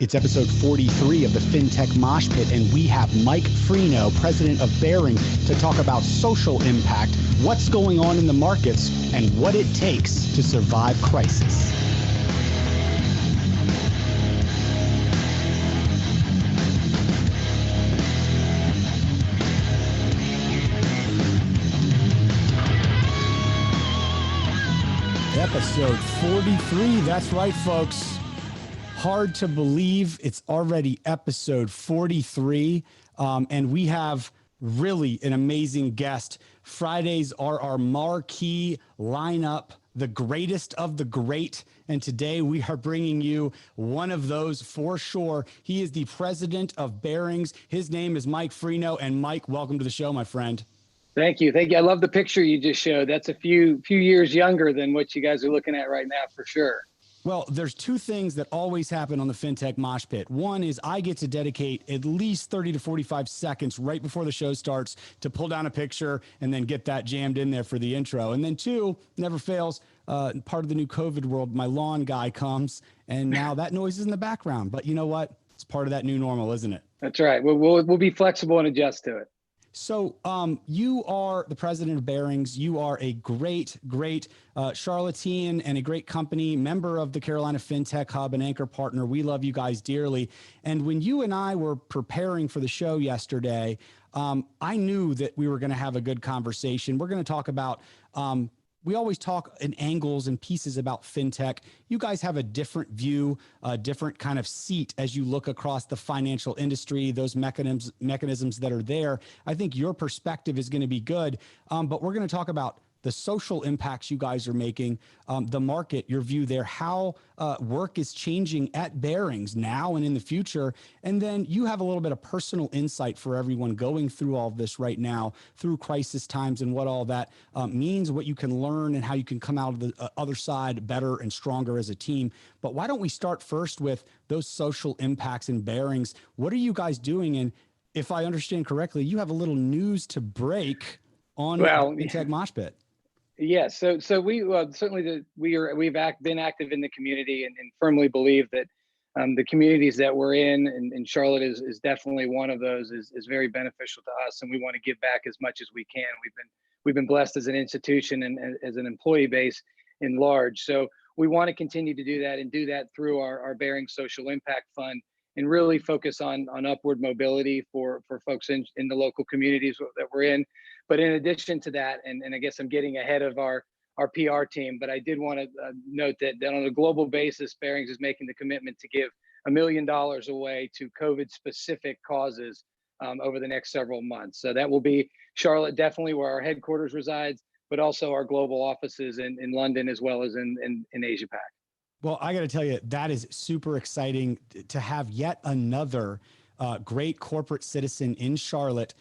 It's episode 43 of the Fintech Moshpit, and we have Mike Freno, president of Barings, to talk about social impact, what's going on in the markets, and what it takes to survive crisis. Episode 43, that's right, folks. Hard to believe it's already episode 43, and we have really an amazing guest. Fridays are our marquee lineup, the greatest of the great, and today we are bringing you one of those for sure. He is the president of Barings. His name is Mike Freno, and Mike, welcome to the show, my friend. Thank you. Thank you. I love the picture you just showed. That's a few years younger than what you guys are looking at right now, for sure. Well, there's two things that always happen on the Fintech Moshpit. One is I get to dedicate at least 30 to 45 seconds right before the show starts to pull down a picture and then get that jammed in there for the intro. And then two, never fails, part of the new COVID world, my lawn guy comes, and now that noise is in the background. But you know what? It's part of that new normal, isn't it? That's right. We'll be flexible and adjust to it. So you are the president of Barings. You are a great Charlottean and a great company, member of the Carolina Fintech Hub and anchor partner. We love you guys dearly. And when you and I were preparing for the show yesterday, I knew that we were going to have a good conversation. We're going to talk about we always talk in angles and pieces about fintech. You guys have a different view, a different kind of seat as you look across the financial industry, those mechanisms that are there. I think your perspective is going to be good, but we're going to talk about the social impacts you guys are making, the market, your view there, how work is changing at Barings now and in the future. And then you have a little bit of personal insight for everyone going through all of this right now, through crisis times, and what all that means, what you can learn, and how you can come out of the other side better and stronger as a team. But why don't we start first with those social impacts in Barings? What are you guys doing? And if I understand correctly, you have a little news to break on Fintech Moshpit. Yes. So we certainly we've been active in the community and firmly believe that the communities that we're in, and Charlotte is definitely one of those, is very beneficial to us, and we want to give back as much as we can. We've been blessed as an institution and as an employee base in large. So we want to continue to do that, and do that through our Barings Social Impact Fund, and really focus on upward mobility for folks in the local communities that we're in. But in addition to that, and I guess I'm getting ahead of our PR team, but I did want to note that on a global basis, Barings is making the commitment to give $1 million away to COVID-specific causes over the next several months. So that will be Charlotte, definitely where our headquarters resides, but also our global offices in London, as well as in Asia Pac. Well, I got to tell you, that is super exciting to have yet another great corporate citizen in Charlotte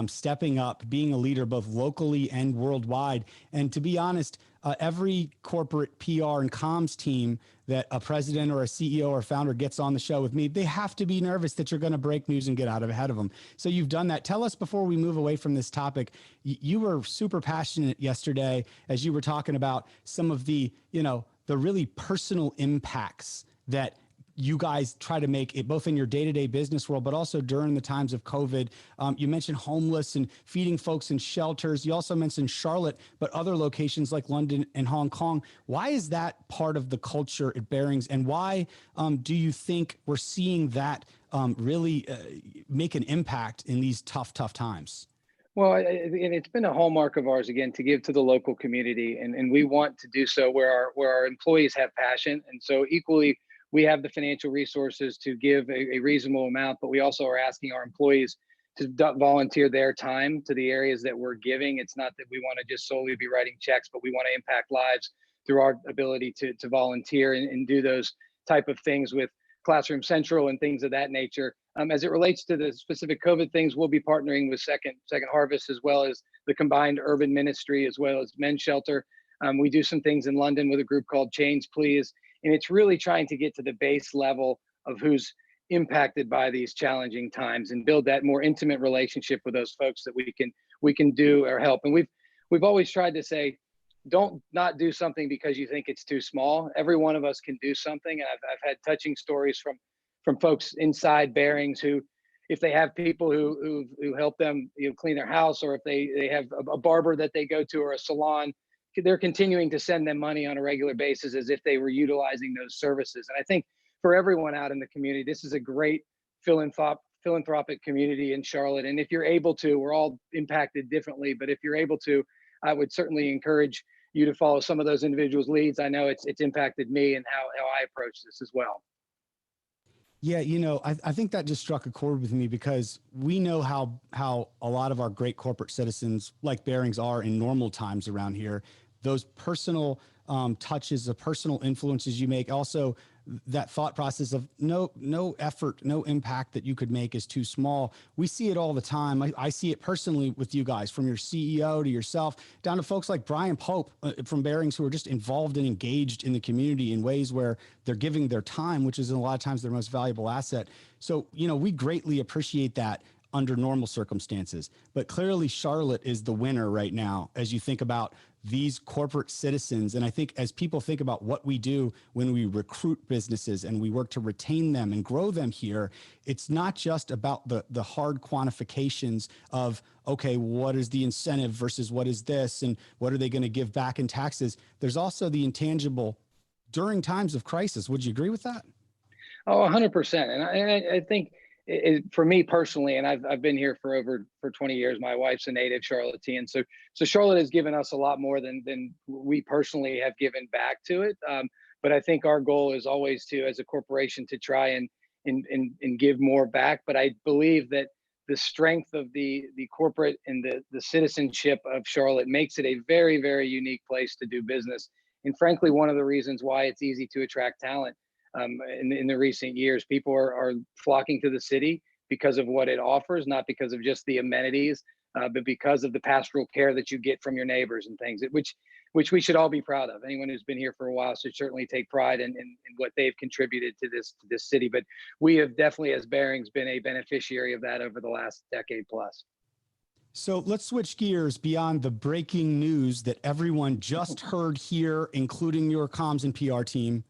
stepping up, being a leader both locally and worldwide. And to be honest, every corporate PR and comms team that a president or a CEO or founder gets on the show with me, they have to be nervous that you're going to break news and get out ahead of them. So you've done that. Tell us, before we move away from this topic, you were super passionate yesterday as you were talking about some of the, the really personal impacts that you guys try to make it, both in your day-to-day business world, but also during the times of COVID. You mentioned homeless and feeding folks in shelters. You also mentioned Charlotte, but other locations like London and Hong Kong. Why is that part of the culture at Barings? And why do you think we're seeing that really make an impact in these tough times? Well, and it's been a hallmark of ours, again, to give to the local community. And we want to do so where our employees have passion. And so equally, we have the financial resources to give a reasonable amount, but we also are asking our employees to volunteer their time to the areas that we're giving. It's not that we want to just solely be writing checks, but we want to impact lives through our ability to volunteer and do those type of things with Classroom Central and things of that nature. As it relates to the specific COVID things, we'll be partnering with Second Harvest, as well as the combined urban ministry, as well as Men's Shelter. We do some things in London with a group called Chains Please, and it's really trying to get to the base level of who's impacted by these challenging times and build that more intimate relationship with those folks that we can do or help. And we've always tried to say, don't not do something because you think it's too small. Every one of us can do something. And I've had touching stories from folks inside Barings who, if they have people who help them, clean their house, or if they have a barber that they go to or a salon, they're continuing to send them money on a regular basis as if they were utilizing those services. And I think for everyone out in the community, this is a great philanthropic community in Charlotte. And if you're able to, we're all impacted differently, but if you're able to, I would certainly encourage you to follow some of those individuals' leads. I know it's impacted me and how I approach this as well. Yeah, I think that just struck a chord with me, because we know how a lot of our great corporate citizens like Barings are in normal times around here. Those personal touches, the personal influences you make, also that thought process of no effort, no impact that you could make is too small. We see it all the time. I see it personally with you guys, from your CEO to yourself, down to folks like Brian Pope from Barings, who are just involved and engaged in the community in ways where they're giving their time, which is a lot of times their most valuable asset. So, we greatly appreciate that under normal circumstances. But clearly Charlotte is the winner right now as you think about these corporate citizens. And I think as people think about what we do when we recruit businesses and we work to retain them and grow them here, it's not just about the hard quantifications of, okay, what is the incentive versus what is this and what are they going to give back in taxes? There's also the intangible during times of crisis. Would you agree with that? Oh, 100%. And I think for me personally, and I've been here for 20 years. My wife's a native Charlottean, so Charlotte has given us a lot more than we personally have given back to it. But I think our goal is always to, as a corporation, to try and give more back. But I believe that the strength of the corporate and the citizenship of Charlotte makes it a very, very unique place to do business. And frankly, one of the reasons why it's easy to attract talent. In the recent years, people are flocking to the city because of what it offers, not because of just the amenities, but because of the pastoral care that you get from your neighbors and things, which we should all be proud of. Anyone who's been here for a while should certainly take pride in what they've contributed to this city. But we have definitely, as Barings, been a beneficiary of that over the last decade plus. So let's switch gears beyond the breaking news that everyone just heard here, including your comms and PR team.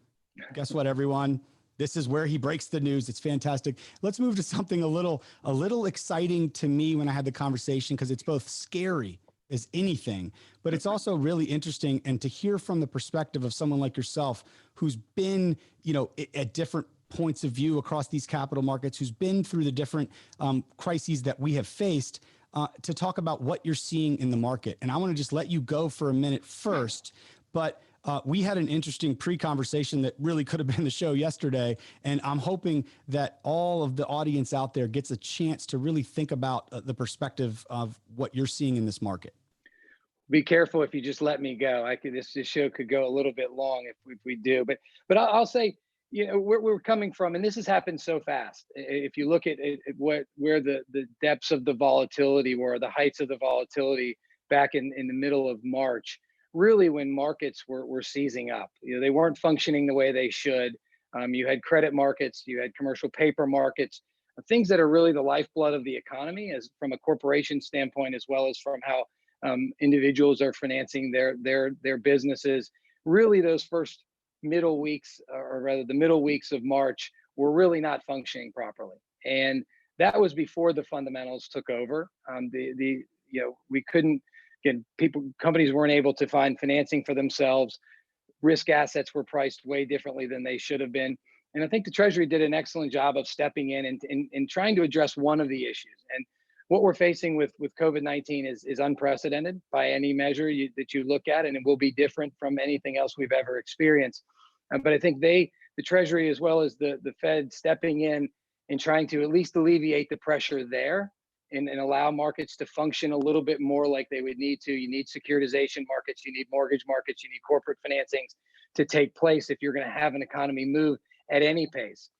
Guess what, everyone? This is where he breaks the news. It's fantastic. Let's move to something a little exciting to me when I had the conversation, because it's both scary as anything, but it's also really interesting. And to hear from the perspective of someone like yourself, who's been, at different points of view across these capital markets, who's been through the different crises that we have faced, to talk about what you're seeing in the market. And I want to just let you go for a minute first, but we had an interesting pre-conversation that really could have been the show yesterday. And I'm hoping that all of the audience out there gets a chance to really think about the perspective of what you're seeing in this market. Be careful if you just let me go. This show could go a little bit long if we do. But I'll say, where we're coming from, and this has happened so fast. If you look at where the depths of the volatility were, the heights of the volatility back in the middle of March, really when markets were seizing up. They weren't functioning the way they should. You had credit markets, you had commercial paper markets, things that are really the lifeblood of the economy, as from a corporation standpoint, as well as from how individuals are financing their businesses. Really, those first middle weeks, or rather the middle weeks of March, were really not functioning properly. And that was before the fundamentals took over. We couldn't. Again, companies weren't able to find financing for themselves. Risk assets were priced way differently than they should have been. And I think the Treasury did an excellent job of stepping in and trying to address one of the issues. And what we're facing with COVID-19 is unprecedented by any measure that you look at, and it will be different from anything else we've ever experienced. But I think they the Treasury as well as the Fed stepping in and trying to at least alleviate the pressure there and allow markets to function a little bit more like they would need to. You need securitization markets, you need mortgage markets, you need corporate financings to take place if you're going to have an economy move at any pace.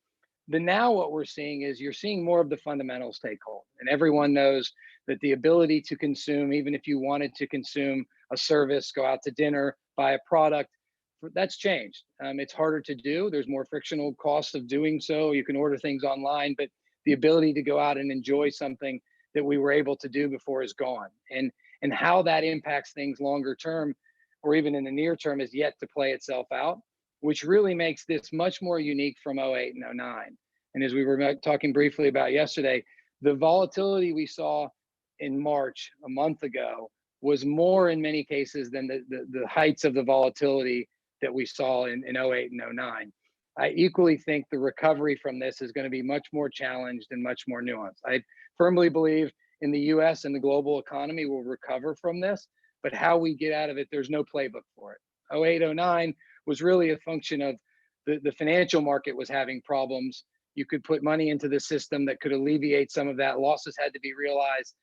But now what we're seeing is you're seeing more of the fundamentals take hold. And everyone knows that the ability to consume, even if you wanted to consume a service, go out to dinner, buy a product, that's changed. It's harder to do. There's more frictional costs of doing so. You can order things online, but the ability to go out and enjoy something that we were able to do before is gone. And how that impacts things longer term, or even in the near term, is yet to play itself out, which really makes this much more unique from '08 and '09. And as we were talking briefly about yesterday, the volatility we saw in March a month ago was more in many cases than the heights of the volatility that we saw in '08 and '09. I equally think the recovery from this is going to be much more challenged and much more nuanced. I firmly believe in the US and the global economy will recover from this, but how we get out of it, there's no playbook for it. '08, '09 was really a function of the financial market was having problems. You could put money into the system that could alleviate some of that. Losses had to be realized.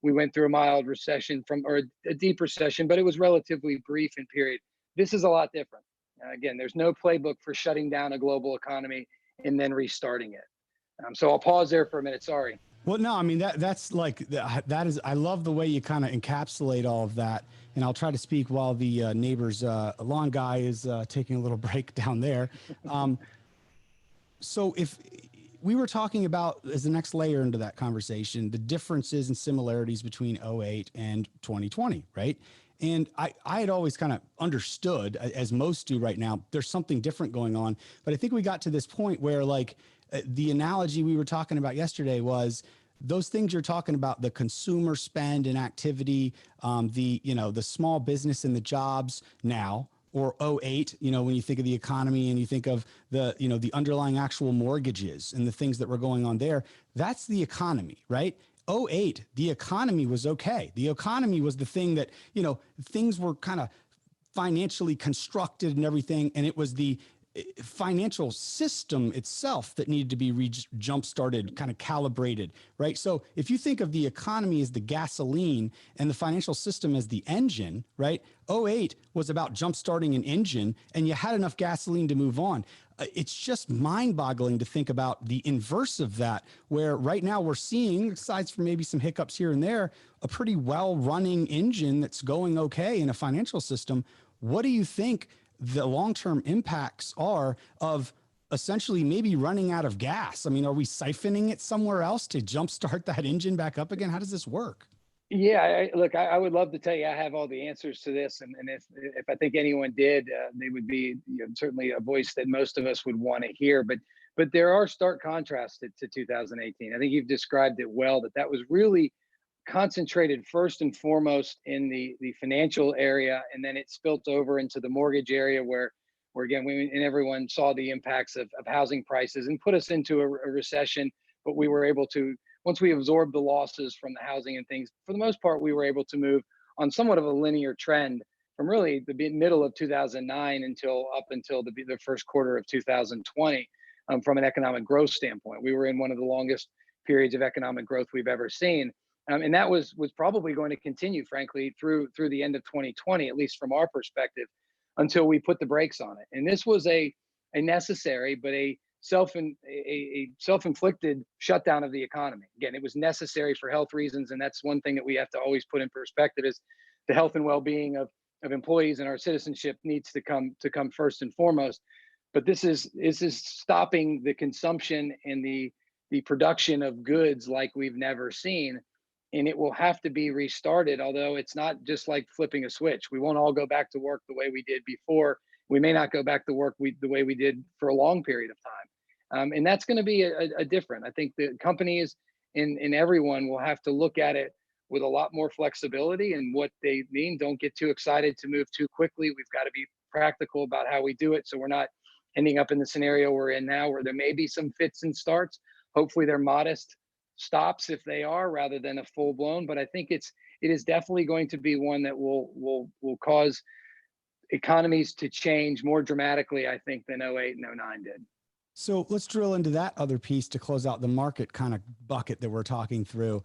We went through a mild recession or a deep recession, but it was relatively brief in period. This is a lot different. Again, there's no playbook for shutting down a global economy and then restarting it. So I'll pause there for a minute. Sorry. Well, no, I mean, that's like, that is, I love the way you kind of encapsulate all of that. And I'll try to speak while the neighbor's lawn guy is taking a little break down there. So if we were talking about, as the next layer into that conversation, the differences and similarities between '08 and 2020, right? And I had always kind of understood, as most do right now, there's something different going on. But I think we got to this point where, like, the analogy we were talking about yesterday was those things you're talking about, the consumer spend and activity, the small business and the jobs now, or '08, when you think of the economy and you think of the underlying actual mortgages and the things that were going on there, that's the economy, right? '08, the economy was okay. The economy was the thing that, things were kind of financially constructed and everything. And it was the financial system itself that needed to be jump-started, kind of calibrated, right? So if you think of the economy as the gasoline and the financial system as the engine, right? '08 was about jump-starting an engine, and you had enough gasoline to move on. It's just mind-boggling to think about the inverse of that, where right now we're seeing, aside from maybe some hiccups here and there, a pretty well-running engine that's going okay in a financial system. What do you think the long-term impacts are of essentially maybe running out of gas? I mean, are we siphoning it somewhere else to jumpstart that engine back up again? How does this work? Yeah, look, I would love to tell you I have all the answers to this, and if I think anyone did, they would be certainly a voice that most of us would want to hear. But there are stark contrasts to 2018. I think you've described it well. That was really concentrated first and foremost in the financial area, and then it spilt over into the mortgage area where again and everyone saw the impacts of housing prices and put us into a recession. But we were able to, once we absorbed the losses from the housing and things, for the most part, we were able to move on somewhat of a linear trend from really the middle of 2009 up until the first quarter of 2020. From an economic growth standpoint, we were in one of the longest periods of economic growth we've ever seen. And that was probably going to continue, frankly, through the end of 2020, at least from our perspective, until we put the brakes on it. And this was a necessary but a self-inflicted shutdown of the economy. Again, it was necessary for health reasons, and that's one thing that we have to always put in perspective: is the health and well-being of employees and our citizenship needs to come first and foremost. But this is stopping the consumption and the production of goods like we've never seen. And it will have to be restarted, although it's not just like flipping a switch. We won't all go back to work the way we did before. We may not go back to work the way we did for a long period of time. And that's going to be a different. I think the companies and everyone will have to look at it with a lot more flexibility and what they mean. Don't get too excited to move too quickly. We've got to be practical about how we do it, so we're not ending up in the scenario we're in now, where there may be some fits and starts. Hopefully they're modest stops if they are, rather than a full blown. But I think it is definitely going to be one that will cause economies to change more dramatically, I think, than '08 and '09 did. So let's drill into that other piece to close out the market kind of bucket that we're talking through.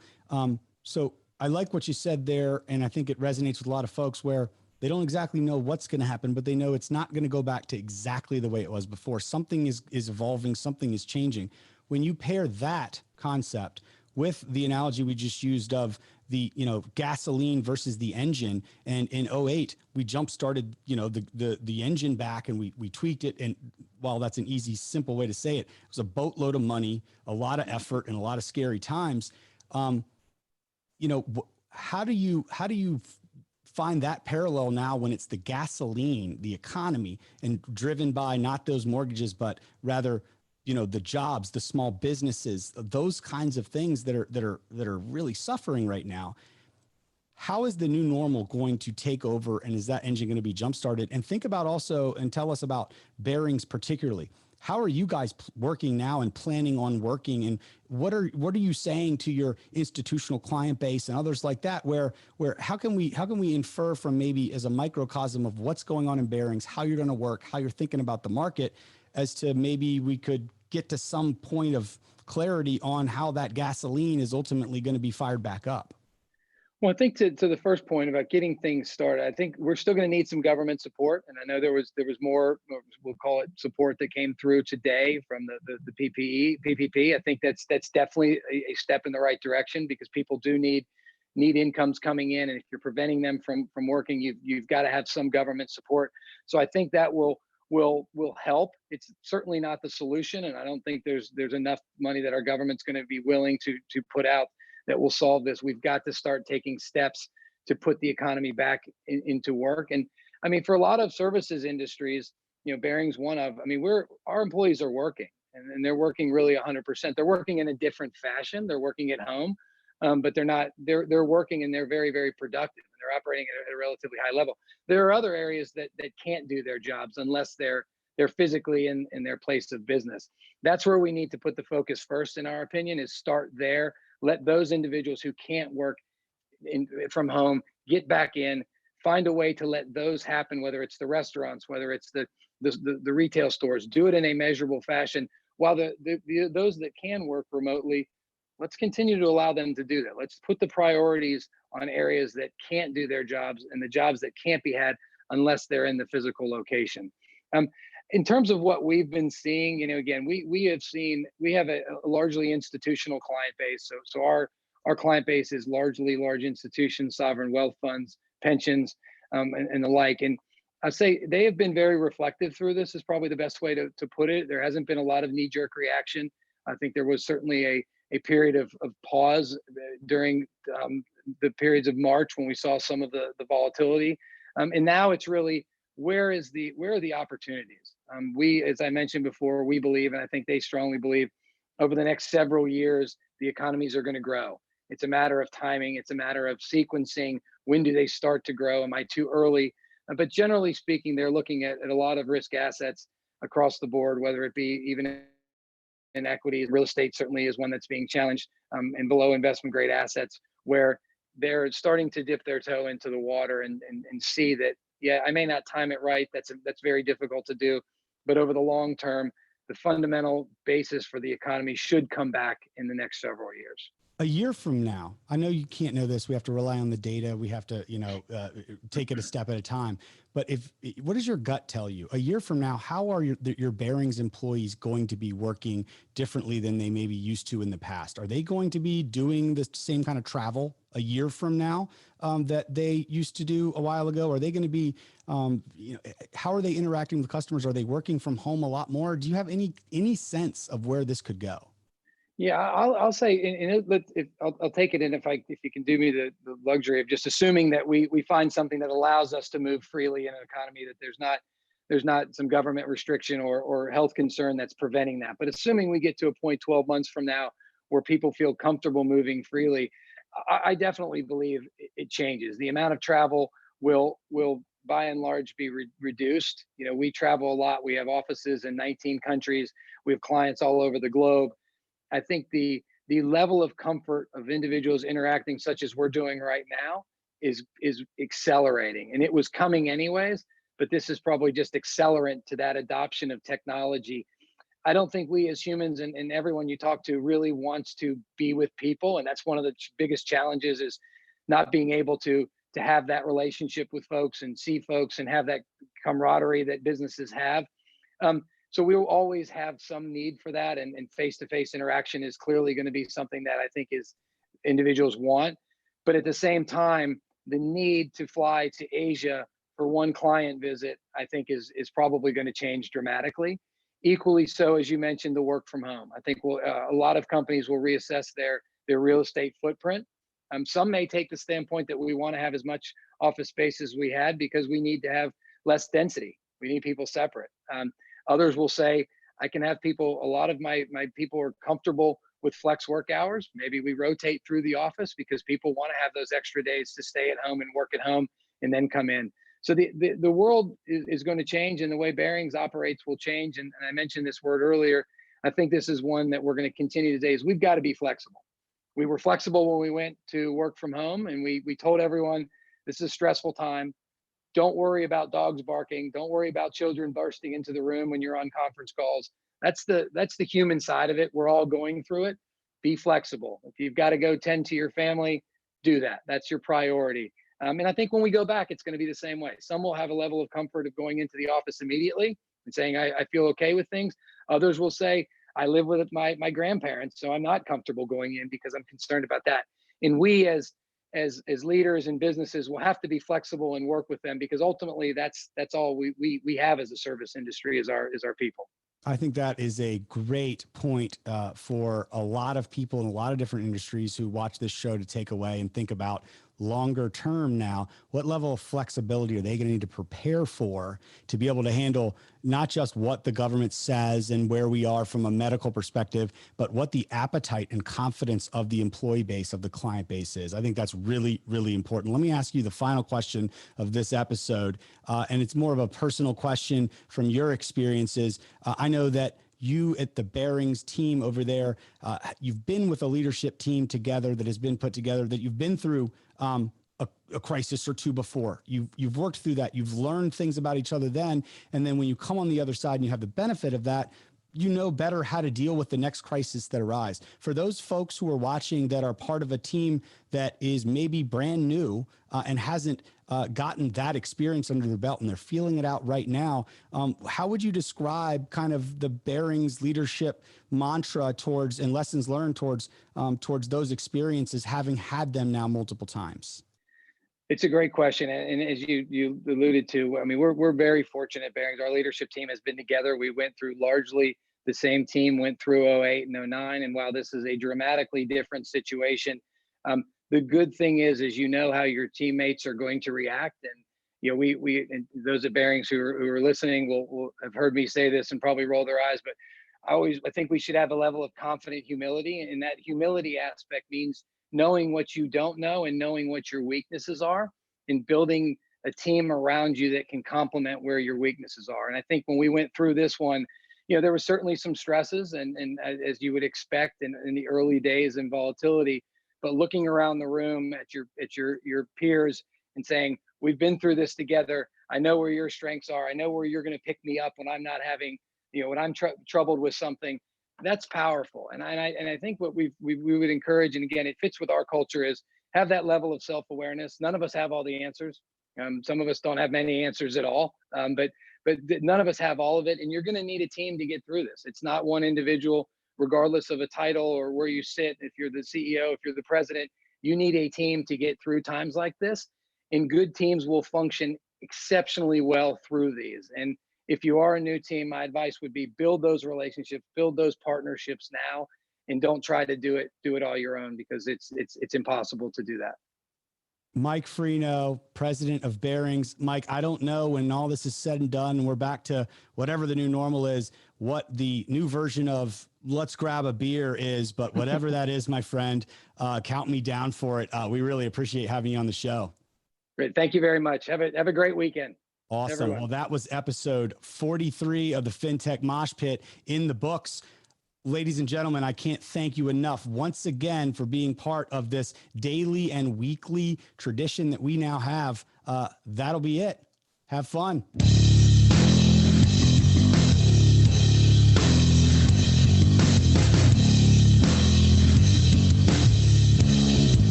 So I like what you said there, and I think it resonates with a lot of folks where they don't exactly know what's going to happen, but they know it's not going to go back to exactly the way it was before. Something is evolving, something is changing. When you pair that concept with the analogy we just used of the, gasoline versus the engine, and in '08 we jump started, the engine back, and we tweaked it. And while that's an easy, simple way to say it, it was a boatload of money, a lot of effort, and a lot of scary times. How do you find that parallel now when it's the gasoline, the economy, and driven by not those mortgages, but rather, the jobs, the small businesses, those kinds of things that are really suffering right now? How is the new normal going to take over, and is that engine going to be jump started? And think about also, and tell us about Barings particularly. How are you guys working now and planning on working? And what are you saying to your institutional client base and others like that? Where how can we infer from, maybe as a microcosm of what's going on in Barings, how you're going to work, how you're thinking about the market, as to maybe we could get to some point of clarity on how that gasoline is ultimately going to be fired back up? Well, I think to the first point about getting things started, I think we're still going to need some government support, and I know there was more, we'll call it, support that came through today from the PPP. I think that's definitely a step in the right direction, because people do need incomes coming in, and if you're preventing them from working, you've got to have some government support. So I think that will help. It's certainly not the solution, and I don't think there's enough money that our government's going to be willing to put out that will solve this. We've got to start taking steps to put the economy back into work. And I mean, for a lot of services industries, Barings one of, I mean, our employees are working, and they're working really 100%. They're working in a different fashion. They're working at home, but they're working, and they're very, very productive, and they're operating at a relatively high level. There are other areas that can't do their jobs unless they're physically in their place of business. That's where we need to put the focus first, in our opinion, is start there. Let those individuals who can't work from home get back in, find a way to let those happen, whether it's the restaurants, whether it's the retail stores. Do it in a measurable fashion, while those that can work remotely, let's continue to allow them to do that. Let's put the priorities on areas that can't do their jobs, and the jobs that can't be had unless they're in the physical location. In terms of what we've been seeing, again, we have a largely institutional client base. So our client base is largely large institutions, sovereign wealth funds, pensions, and the like. And I say they have been very reflective through this, is probably the best way to put it. There hasn't been a lot of knee-jerk reaction. I think there was certainly a period of pause during the periods of March, when we saw some of the volatility. And now it's really, where are the opportunities? We, as I mentioned before, we believe, and I think they strongly believe, over the next several years, the economies are going to grow. It's a matter of timing. It's a matter of sequencing. When do they start to grow? Am I too early? But generally speaking, they're looking at a lot of risk assets across the board, whether it be even in equities. Real estate certainly is one that's being challenged, and below investment grade assets, where they're starting to dip their toe into the water and see that, yeah, I may not time it right. That's very difficult to do. But over the long term, the fundamental basis for the economy should come back in the next several years. A year from now, I know you can't know this. We have to rely on the data. We have to, take it a step at a time. But what does your gut tell you? A year from now, how are your Barings employees going to be working differently than they maybe used to in the past? Are they going to be doing the same kind of travel a year from now that they used to do a while ago? Are they going to be, how are they interacting with customers? Are they working from home a lot more? Do you have any sense of where this could go? Yeah, I'll say, I'll take it in, if you can do me the luxury of just assuming that we find something that allows us to move freely in an economy, that there's not some government restriction or health concern that's preventing that. But assuming we get to a point 12 months from now where people feel comfortable moving freely, I definitely believe it changes. The amount of travel will by and large be reduced. We travel a lot. We have offices in 19 countries. We have clients all over the globe. I think the level of comfort of individuals interacting, such as we're doing right now, is accelerating, and it was coming anyways. but this is probably just accelerant to that adoption of technology. I don't think we as humans, and everyone you talk to really wants to be with people. And that's one of the biggest challenges, is not being able to have that relationship with folks and see folks and have that camaraderie that businesses have. So we will always have some need for that. And face-to-face interaction is clearly going to be something that I think is individuals want. But at the same time, the need to fly to Asia for one client visit, I think is probably going to change dramatically. Equally so, as you mentioned, the work from home. I think a lot of companies will reassess their real estate footprint. Some may take the standpoint that we want to have as much office space as we had because we need to have less density. We need people separate. Others will say, I can have people, a lot of my people are comfortable with flex work hours. Maybe we rotate through the office because people want to have those extra days to stay at home and work at home and then come in. So the world is going to change, and the way Barings operates will change. And I mentioned this word earlier. I think this is one that we're going to continue today, is we've got to be flexible. We were flexible when we went to work from home, and we told everyone, this is a stressful time. Don't worry about dogs barking. Don't worry about children bursting into the room when you're on conference calls. That's the human side of it. We're all going through it. Be flexible. If you've got to go tend to your family, do that. That's your priority. And I think when we go back, it's going to be the same way. Some will have a level of comfort of going into the office immediately and saying, I feel okay with things. Others will say, I live with my grandparents, so I'm not comfortable going in because I'm concerned about that. And we as leaders and businesses will have to be flexible and work with them, because ultimately that's all we have as a service industry, is our people. I think that is a great point for a lot of people in a lot of different industries who watch this show to take away and think about longer term now. What level of flexibility are they going to need to prepare for to be able to handle not just what the government says and where we are from a medical perspective, but what the appetite and confidence of the employee base, of the client base is. I think that's really, really important. Let me ask you the final question of this episode, and it's more of a personal question from your experiences. I know that you at the Barings team over there, you've been with a leadership team together that has been put together, that you've been through a crisis or two before. You've worked through that. You've learned things about each other then. And then when you come on the other side and you have the benefit of that, you know better how to deal with the next crisis that arise. For those folks who are watching that are part of a team that is maybe brand new and hasn't gotten that experience under their belt and they're feeling it out right now, how would you describe kind of the Barings leadership mantra towards and lessons learned towards those experiences, having had them now multiple times? It's a great question, and as you alluded to, I mean, we're very fortunate at Barings. Our leadership team has been together. We went through largely the same team, went through 08 and 09, and while this is a dramatically different situation, the good thing is you know how your teammates are going to react, and you know we and those at Barings who are listening will have heard me say this and probably roll their eyes, but I think we should have a level of confident humility, and that humility aspect means knowing what you don't know and knowing what your weaknesses are, and building a team around you that can complement where your weaknesses are. And I think when we went through this one, you know, there were certainly some stresses and as you would expect in the early days and volatility, but looking around the room at your peers and saying, we've been through this together. I know where your strengths are. I know where you're going to pick me up when I'm not having, you know, when I'm troubled with something. That's powerful. And I think what we would encourage, and again, it fits with our culture, is have that level of self-awareness. None of us have all the answers. Some of us don't have many answers at all, but none of us have all of it. And you're going to need a team to get through this. It's not one individual, regardless of a title or where you sit. If you're the CEO, if you're the president, you need a team to get through times like this. And good teams will function exceptionally well through these. And if you are a new team, my advice would be build those relationships, build those partnerships now, and don't try to do it all your own, because it's impossible to do that. Mike Freno, president of Barings. Mike, I don't know when all this is said and done and we're back to whatever the new normal is, what the new version of let's grab a beer is, but whatever that is, my friend, count me down for it. We really appreciate having you on the show. Great. Thank you very much. Have a great weekend. Awesome. Everyone. Well, that was episode 43 of the Fintech Moshpit in the books. Ladies and gentlemen, I can't thank you enough once again for being part of this daily and weekly tradition that we now have. That'll be it. Have fun.